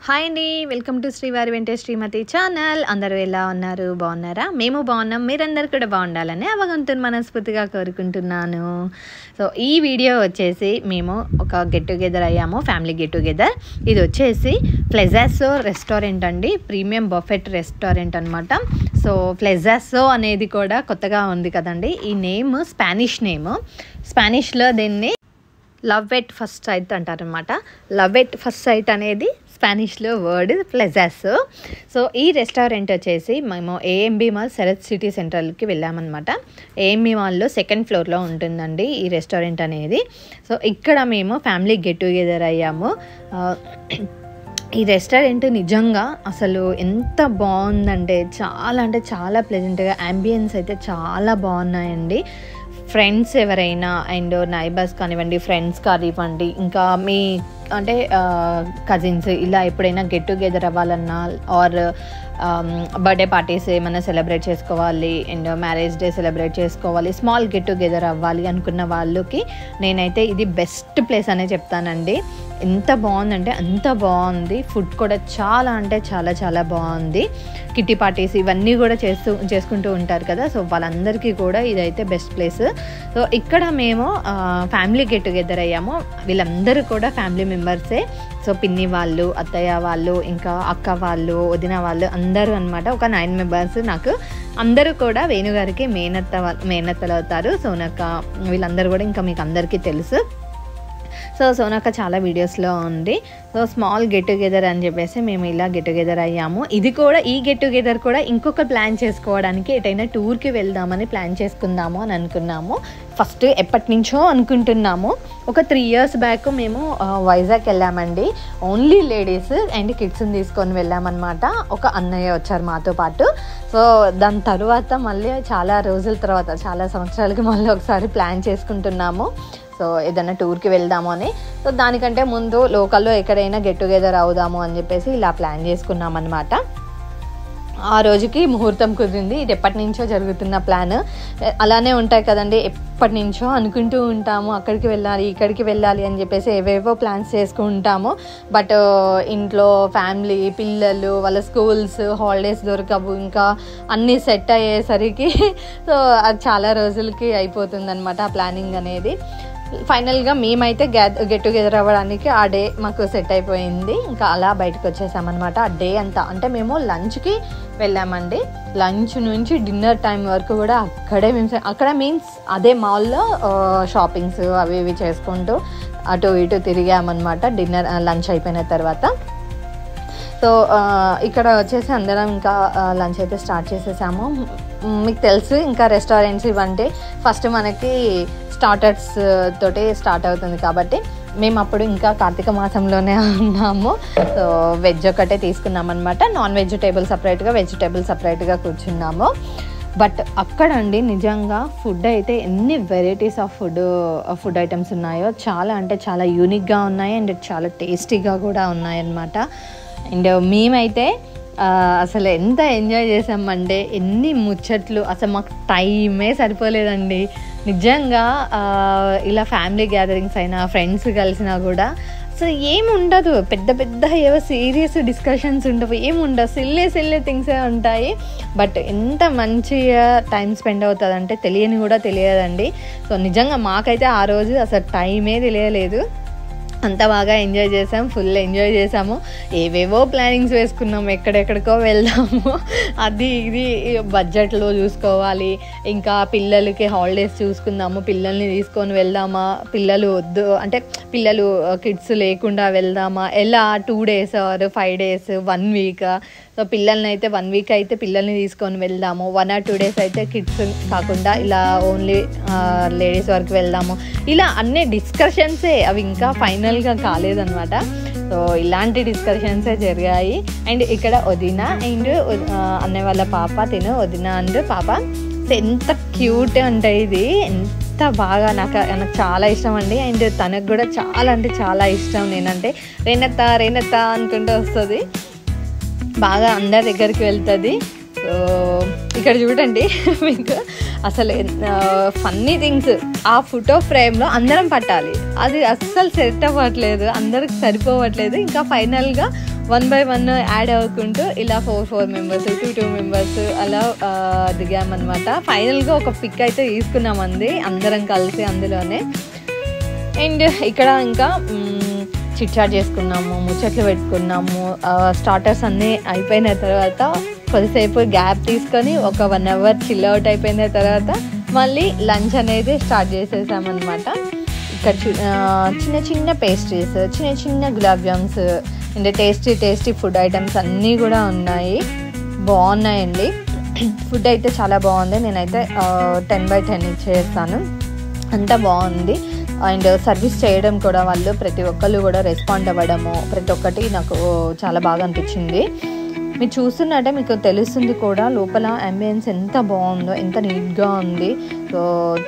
Hi అండి, welcome to శ్రీవారి వెంటే శ్రీమతి ఛానల్. అందరూ ఎలా ఉన్నారు? బాగున్నారా? మేము బాగున్నాం. మీరందరూ కూడా బాగుండాలని భగవంతుని మనస్ఫూర్తిగా కోరుకుంటున్నాను. సో ఈ వీడియో వచ్చేసి మేము ఒక గెట్ టుగెదర్ అయ్యాము, ఫ్యామిలీ గెట్ టుగెదర్. ఇది వచ్చేసి ప్లెజాసో రెస్టారెంట్ అండి, ప్రీమియం బఫెట్ రెస్టారెంట్ అనమాట. సో ప్లెజాసో అనేది కూడా కొత్తగా ఉంది కదండి. ఈ నేమ్ స్పానిష్ నేమ్. స్పానిష్లో దీన్ని లవ్ ఎట్ ఫస్ట్ సైట్ అంటారనమాట. లవ్ ఎట్ ఫస్ట్ సైట్ అనేది స్పానిష్లో వర్డ్ ప్లెజాసో. సో ఈ రెస్టారెంట్ వచ్చేసి మేము ఏఎంబి మాల్ శరత్ సిటీ సెంట్రల్కి వెళ్ళామన్నమాట. ఏఎంబి మాల్లో సెకండ్ ఫ్లోర్లో ఉంటుందండి ఈ రెస్టారెంట్ అనేది. సో ఇక్కడ మేము ఫ్యామిలీ గెట్ టుగెదర్ అయ్యాము. ఈ రెస్టారెంట్ నిజంగా అసలు ఎంత బాగుందంటే చాలా ప్లెజెంట్గా, యాంబియన్స్ అయితే చాలా బాగున్నాయండి. ఫ్రెండ్స్ ఎవరైనా అండ్ నైబర్స్ కానివ్వండి, ఫ్రెండ్స్ కానివ్వండి, ఇంకా మీ అంటే కజిన్స్ ఇలా ఎప్పుడైనా గెట్ టుగెదర్ అవ్వాలన్నా ఆర్ బర్త్డే పార్టీస్ ఏమైనా సెలబ్రేట్ చేసుకోవాలి అండ్ మ్యారేజ్ డే సెలబ్రేట్ చేసుకోవాలి, స్మాల్ గెట్ టుగెదర్ అవ్వాలి అనుకున్న వాళ్ళకి నేనైతే ఇది బెస్ట్ ప్లేస్ అనే చెప్తానండి. ఎంత బాగుందంటే అంత బాగుంది. ఫుడ్ కూడా చాలా అంటే చాలా బాగుంది. కిట్టి పార్టీస్ ఇవన్నీ కూడా చేసుకుంటూ ఉంటారు కదా, సో వాళ్ళందరికీ కూడా ఇదైతే బెస్ట్ ప్లేస్. సో ఇక్కడ మేము ఫ్యామిలీ గెట్ టుగెదర్ అయ్యాము. వీళ్ళందరూ కూడా ఫ్యామిలీ మెంబర్సే. సో పిన్ని వాళ్ళు, అత్తయ్య వాళ్ళు, ఇంకా అక్క వాళ్ళు, వదిన వాళ్ళు అందరూ అనమాట. ఒక 9 మెంబర్స్. నాకు అందరూ కూడా వేణుగారికి మేనత్తలు అవుతారు. సోనక్క వీళ్ళందరూ కూడా ఇంకా మీకు అందరికీ తెలుసు. సో సోనక్క చాలా వీడియోస్లో ఉంది. సో స్మాల్ గెట్ టుగెదర్ అని చెప్పేసి మేము ఇలా గెట్ టుగెదర్ అయ్యాము. ఈ గెట్ టుగెదర్ కూడా ఇంకొక ప్లాన్ చేసుకోవడానికి ఎటైనా టూర్కి వెళ్దామని ప్లాన్ చేసుకుందాము అని అనుకున్నాము. ఫస్ట్ ఎప్పటి నుంచో అనుకుంటున్నాము. ఒక 3 years బ్యాక్ మేము వైజాగ్ వెళ్ళామండి. ఓన్లీ లేడీస్ అండ్ కిడ్స్ని తీసుకొని వెళ్ళామన్నమాట. ఒక అన్నయ్య వచ్చారు మాతో పాటు. సో దాని తర్వాత మళ్ళీ చాలా రోజుల తర్వాత, చాలా సంవత్సరాలకి మళ్ళీ ఒకసారి ప్లాన్ చేసుకుంటున్నాము. సో ఏదైనా టూర్కి వెళ్దాము అని. సో దానికంటే ముందు లోకల్లో ఎక్కడైనా గెట్ టుగెదర్ అవుదాము అని చెప్పేసి ఇలా ప్లాన్ చేసుకున్నాం అనమాట. ఆ రోజుకి ముహూర్తం కుదిరింది. ఇది ఎప్పటి నుంచో జరుగుతున్న ప్లాన్. అలానే ఉంటాయి కదండి, ఎప్పటి నుంచో అనుకుంటూ ఉంటాము అక్కడికి వెళ్ళాలి, ఇక్కడికి వెళ్ళాలి అని చెప్పేసి ఏవేవో ప్లాన్స్ చేసుకుంటాము. బట్ ఇంట్లో ఫ్యామిలీ, పిల్లలు, వాళ్ళ స్కూల్స్, హాలిడేస్ దొరకవు, ఇంకా అన్నీ సెట్ అయ్యేసరికి సో అది చాలా రోజులకి అయిపోతుంది అనమాట ఆ ప్లానింగ్ అనేది. ఫైనల్గా మేమైతే గెట్ టుగెదర్ అవ్వడానికి ఆ డే మాకు సెట్ అయిపోయింది. ఇంకా అలా బయటకు వచ్చేసామన్నమాట. ఆ డే అంతా అంటే మేము లంచ్కి వెళ్ళామండి. లంచ్ నుంచి డిన్నర్ టైం వరకు కూడా అక్కడ మీన్స్ అదే మాల్లో షాపింగ్స్ అవి ఇవి చేసుకుంటూ అటు ఇటు తిరిగామన్నమాట లంచ్ అయిపోయిన తర్వాత. సో ఇక్కడ వచ్చేసి అందరం ఇంకా లంచ్ అయితే స్టార్ట్ చేసేసాము. మీకు తెలుసు ఇంకా రెస్టారెంట్స్ ఇవంటే ఫస్ట్ మనకి స్టార్టర్స్ తోటి స్టార్ట్ అవుతుంది కాబట్టి మేము అప్పుడు ఇంకా కార్తీక మాసంలోనే ఉన్నాము. సో వెజ్ ఒకటే తీసుకున్నాం అనమాట. నాన్ వెజిటేబుల్ సపరేట్గా, వెజిటేబుల్ సపరేట్గా కూర్చున్నాము. బట్ అక్కడ అండి నిజంగా ఫుడ్ అయితే ఎన్ని వెరైటీస్ ఆఫ్ ఫుడ్ ఐటమ్స్ ఉన్నాయో, చాలా అంటే చాలా యూనిక్గా ఉన్నాయి అండ్ చాలా టేస్టీగా కూడా ఉన్నాయన్నమాట. అండ్ మేమైతే అసలు ఎంత ఎంజాయ్ చేసామంటే ఎన్ని ముచ్చట్లు, అసలు మాకు టైమే సరిపోలేదండి నిజంగా. ఇలా ఫ్యామిలీ గ్యాదరింగ్స్ అయినా, ఫ్రెండ్స్ కలిసినా కూడా అసలు ఏమి ఉండదు, పెద్ద ఏవో సీరియస్ డిస్కషన్స్ ఉండవు, ఏముండవు, సిల్లే థింగ్సే ఉంటాయి. బట్ ఎంత మంచిగా టైం స్పెండ్ అవుతుందంటే తెలియదండి. సో నిజంగా మాకైతే ఆ రోజు అసలు టైమే తెలియలేదు. అంత బాగా ఎంజాయ్ చేసాం, ఫుల్ ఎంజాయ్ చేసాము. ఏవేవో ప్లానింగ్స్ వేసుకున్నాము, ఎక్కడెక్కడికో వెళ్దాము, అది ఇది బడ్జెట్లో చూసుకోవాలి. ఇంకా పిల్లలకి హాలిడేస్ చూసుకుందాము, పిల్లల్ని తీసుకొని వెళ్దామా, పిల్లలు వద్దు అంటే పిల్లలు కిడ్స్ లేకుండా వెళ్దామా, ఎలా 2 days or 5 days 1 week. So పిల్లల్ని అయితే 1 వీక్ అయితే పిల్లల్ని తీసుకొని వెళ్దాము, 1 or 2 days అయితే కిడ్స్ కాకుండా ఇలా ఓన్లీ లేడీస్ వరకు వెళ్దాము, ఇలా అన్ని డిస్కషన్సే, అవి ఇంకా ఫైనల్గా కాలేదన్నమాట. సో ఇలాంటి డిస్కషన్సే జరిగాయి. అండ్ ఇక్కడ వదిన అండ్ అన్నయ్య వాళ్ళ పాప, వదిన అండ్ పాప. సో ఎంత క్యూట్ అంటే ఇది, ఎంత బాగా నాకు చాలా ఇష్టం అండి. అండ్ తనకు కూడా చాలా అంటే చాలా ఇష్టం నేనంటే. రేనత్త అనుకుంటూ వస్తుంది, బాగా అందరి దగ్గరికి వెళ్తుంది. సో ఇక్కడ చూడండి మీకు అసలు ఫన్నీ థింగ్స్, ఆ ఫోటో ఫ్రేమ్లో అందరం పట్టాలి, అది అస్సలు సెట్ అవ్వట్లేదు, అందరికి సరిపోవట్లేదు. ఇంకా ఫైనల్గా 1 by 1 యాడ్ అవ్వకుంటూ ఇలా 4 members 2 members అలా దిగామన్నమాట. ఫైనల్గా ఒక పిక్ అయితే తీసుకున్నామండి అందరం కలిసి అందులోనే. అండ్ ఇక్కడ ఇంకా చిట్చాట్ చేసుకున్నాము, ముచ్చట్లు పెట్టుకున్నాము. స్టార్టర్స్ అన్నీ అయిపోయిన తర్వాత కొద్దిసేపు గ్యాప్ తీసుకొని ఒక 1 hour చిల్ అవుట్ అయిపోయిన తర్వాత మళ్ళీ లంచ్ అనేది స్టార్ట్ చేసేసామన్నమాట. ఇక్కడ చిన్న చిన్న పేస్ట్రీస్, చిన్న gulab jams and tasty food items అన్నీ కూడా ఉన్నాయి, బాగున్నాయండి. ఫుడ్ అయితే చాలా బాగుంది, నేనైతే 10 by 10 ఇచ్చేస్తాను, అంత బాగుంది. అండ్ సర్వీస్ చేయడం కూడా వాళ్ళు ప్రతి ఒక్కళ్ళు కూడా రెస్పాండ్ అవ్వడము ప్రతి ఒక్కటి నాకు చాలా బాగా అనిపించింది. మీరు చూస్తున్నట్టే మీకు తెలుస్తుంది కూడా లోపల అంబియన్స్ ఎంత బాగుందో, ఎంత నీట్గా ఉంది. సో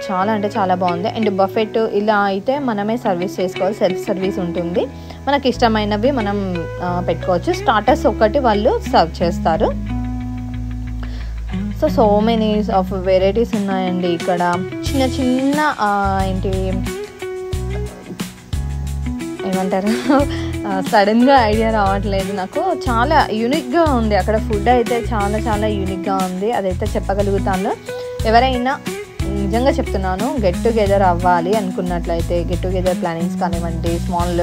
చాలా అంటే చాలా బాగుంది. అండ్ బఫెట్ ఇలా అయితే మనమే సర్వీస్ చేసుకోవాలి, సెల్ఫ్ సర్వీస్ ఉంటుంది, మనకి ఇష్టమైనవి మనం పెట్టుకోవచ్చు. స్టార్టర్స్ ఒకటి వాళ్ళు సర్వ్ చేస్తారు. సో మెనీ ఆఫ్ వెరైటీస్ ఉన్నాయండి ఇక్కడ. చిన్న ఏంటి ఏమంటారు, సడన్గా ఐడియా రావట్లేదు నాకు. చాలా యూనిక్గా ఉంది అక్కడ, ఫుడ్ అయితే చాలా యూనిక్గా ఉంది, అదైతే చెప్పగలుగుతాను. ఎవరైనా నిజంగా చెప్తున్నాను, గెట్ టుగెదర్ అవ్వాలి అనుకున్నట్లయితే, గెట్ టుగెదర్ ప్లానింగ్స్ కానివ్వండి, స్మాల్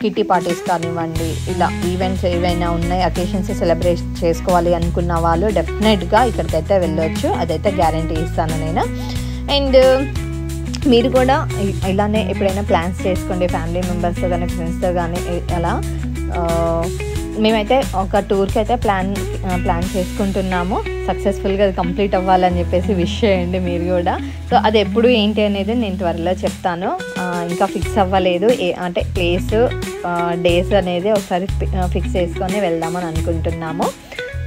కిట్టి పార్టీస్ కానివ్వండి, ఇలా ఈవెంట్స్ ఏవైనా ఉన్నాయి, అకేషన్స్ సెలబ్రేట్ చేసుకోవాలి అనుకున్న వాళ్ళు డెఫినెట్గా ఇక్కడికైతే వెళ్ళొచ్చు, అదైతే గ్యారంటీ ఇస్తాను నేను. అండ్ మీరు కూడా ఇలానే ఎప్పుడైనా ప్లాన్స్ చేసుకోండి, ఫ్యామిలీ మెంబర్స్తో కానీ ఫ్రెండ్స్తో కానీ. అలా మేమైతే ఒక టూర్కి అయితే ప్లాన్ చేసుకుంటున్నాము, సక్సెస్ఫుల్గా అది కంప్లీట్ అవ్వాలని చెప్పేసి విష్ చేయండి మీరు కూడా. సో అది ఎప్పుడు ఏంటి అనేది నేను త్వరలో చెప్తాను, ఇంకా ఫిక్స్ అవ్వలేదు, అంటే ప్లేస్ డేస్ అనేది ఒకసారి ఫిక్స్ చేసుకొని వెళ్దామని అనుకుంటున్నాము.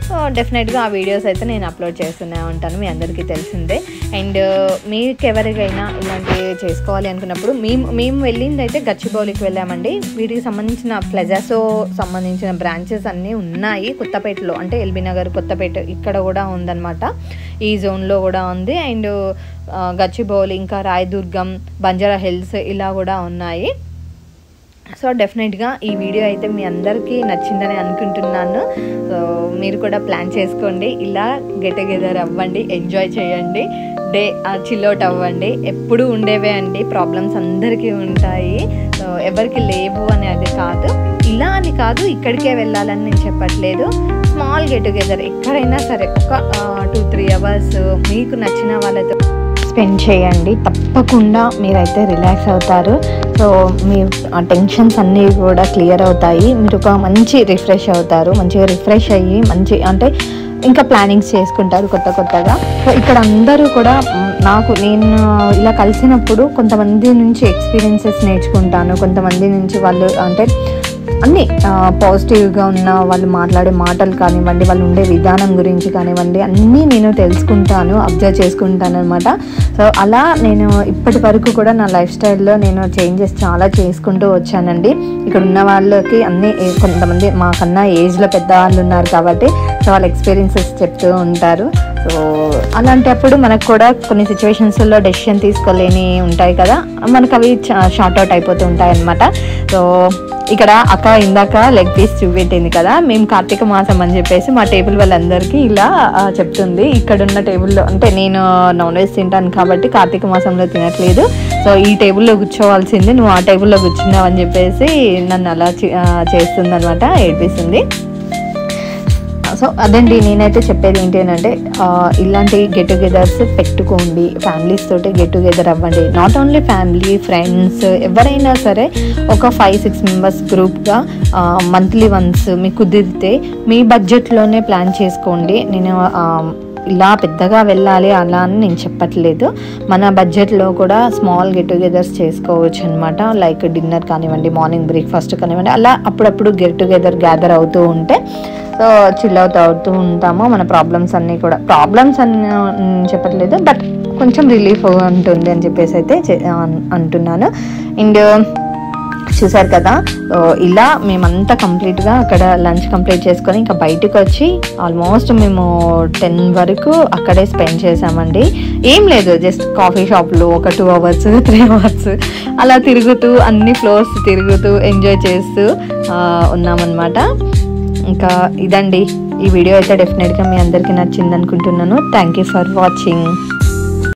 సో డెఫినెట్గా ఆ వీడియోస్ అయితే నేను అప్లోడ్ చేస్తూనే ఉంటాను, మీ అందరికీ తెలిసిందే. అండ్ మీకు ఎవరికైనా ఇలాంటివి చేసుకోవాలి అనుకున్నప్పుడు మేము వెళ్ళింది అయితే గచ్చిబౌలికి వెళ్ళామండి. వీటికి సంబంధించిన ప్లజాసో సంబంధించిన బ్రాంచెస్ అన్నీ ఉన్నాయి కొత్తపేటలో, అంటే ఎల్బీ నగర్, కొత్తపేట ఇక్కడ కూడా ఉందన్నమాట, ఈ జోన్లో కూడా ఉంది. అండ్ గచ్చిబౌలి, ఇంకా రాయదుర్గం, బంజారా హిల్స్ ఇలా కూడా ఉన్నాయి. సో డెఫినెట్గా ఈ వీడియో అయితే మీ అందరికీ నచ్చిందని అనుకుంటున్నాను. సో మీరు కూడా ప్లాన్ చేసుకోండి, ఇలా గెట్ టుగెదర్ అవ్వండి, ఎంజాయ్ చేయండి, డే చిల్అవుట్ అవ్వండి. ఎప్పుడు ఉండేవే అండి ప్రాబ్లమ్స్, అందరికీ ఉంటాయి. సో ఎవరికి లేవు అని అది కాదు, ఇలా అని కాదు ఇక్కడికే వెళ్ళాలని నేను చెప్పట్లేదు. స్మాల్ గెట్ టుగెదర్ ఎక్కడైనా సరే ఒక 2-3 hours మీకు నచ్చిన వాళ్ళతో స్పెండ్ చేయండి, తప్పకుండా మీరైతే రిలాక్స్ అవుతారు. సో మీ టెన్షన్స్ అన్నీ కూడా క్లియర్ అవుతాయి, మీరు ఒక మంచి రిఫ్రెష్ అవుతారు, మంచిగా రిఫ్రెష్ అయ్యి మంచి అంటే ఇంకా ప్లానింగ్స్ చేసుకుంటారు కొత్తగా. సో ఇక్కడ అందరూ కూడా నేను ఇలా కలిసినప్పుడు కొంతమంది నుంచి ఎక్స్పీరియన్సెస్ నేర్చుకుంటాను, కొంతమంది నుంచి వాళ్ళు అంటే అన్నీ పాజిటివ్గా ఉన్న వాళ్ళు మాట్లాడే మాటలు కానివ్వండి, వాళ్ళు ఉండే విధానం గురించి కానివ్వండి, అన్నీ నేను తెలుసుకుంటాను, అబ్జర్వ్ చేసుకుంటాను అనమాట. సో అలా నేను ఇప్పటి వరకు కూడా నా లైఫ్ స్టైల్లో నేను చేంజెస్ చాలా చేసుకుంటూ వచ్చానండి. ఇక్కడ ఉన్న వాళ్ళకి అన్నీ కొంతమంది మాకన్నా ఏజ్లో పెద్ద వాళ్ళు ఉన్నారు కాబట్టి సో వాళ్ళ ఎక్స్పీరియన్సెస్ చెప్తూ ఉంటారు. సో అలాంటప్పుడు మనకు కూడా కొన్ని సిచ్యువేషన్స్లో డెసిషన్ తీసుకోలేని ఉంటాయి కదా, మనకు అవి షార్ట్ అవుట్ అయిపోతూ ఉంటాయి అన్నమాట. సో ఇక్కడ అక్క ఇందాక లెగ్ పీస్ చూపెట్టింది కదా, మేము కార్తీక మాసం అని చెప్పేసి మా టేబుల్ వాళ్ళందరికీ ఇలా చెప్తుంది. ఇక్కడున్న టేబుల్లో అంటే నేను నాన్ వెజ్ తింటాను కాబట్టి కార్తీక మాసంలో తినట్లేదు, సో ఈ టేబుల్లో కూర్చోవాల్సింది, నువ్వు ఆ టేబుల్లో కూర్చున్నావు అని చెప్పేసి నన్ను అలా చేస్తుంది అనమాట, ఏడిపిస్తుంది. సో అదండి నేనైతే చెప్పేది ఏంటి అంటే ఇలాంటి గెట్ టుగెదర్స్ పెట్టుకోండి, ఫ్యామిలీస్ తోటి గెట్ టుగెదర్ అవ్వండి. నాట్ ఓన్లీ ఫ్యామిలీ, ఫ్రెండ్స్ ఎవరైనా సరే ఒక 5-6 మెంబర్స్ గ్రూప్గా మంత్లీ వన్స్ మీకు కుదిరితే మీ బడ్జెట్లోనే ప్లాన్ చేసుకోండి. నేను ఇలా పెద్దగా వెళ్ళాలి అలా అని నేను చెప్పట్లేదు. మన బడ్జెట్లో కూడా స్మాల్ గెట్ టుగెదర్స్ చేసుకోవచ్చు అనమాట. లైక్ డిన్నర్ కానివ్వండి, మార్నింగ్ బ్రేక్ఫాస్ట్ కానివ్వండి, అలా అప్పుడప్పుడు గెట్ టుగెదర్ గ్యాదర్ అవుతూ ఉంటే సో చిల్ అవుతూ ఉంటాము. మన ప్రాబ్లమ్స్ అన్నీ చెప్పట్లేదు, బట్ కొంచెం రిలీఫ్ ఉంటుంది అని చెప్పేసి అయితే అంటున్నాను. అండ్ చూసారు కదా, ఇలా మేమంతా కంప్లీట్గా అక్కడ లంచ్ కంప్లీట్ చేసుకొని ఇంకా బయటకు వచ్చి ఆల్మోస్ట్ మేము 10 వరకు అక్కడే స్పెండ్ చేసామండి. ఏం లేదు, జస్ట్ కాఫీ షాప్లో ఒక 2 అవర్స్ 3 అవర్స్ అలా తిరుగుతూ అన్ని ఫ్లోర్స్ తిరుగుతూ ఎంజాయ్ చేస్తూ ఉన్నామన్నమాట. ఇంకా ఇదండి ఈ వీడియో అయితే డెఫినెట్గా మీ అందరికీ నచ్చింది అనుకుంటున్నాను. Thank you for watching.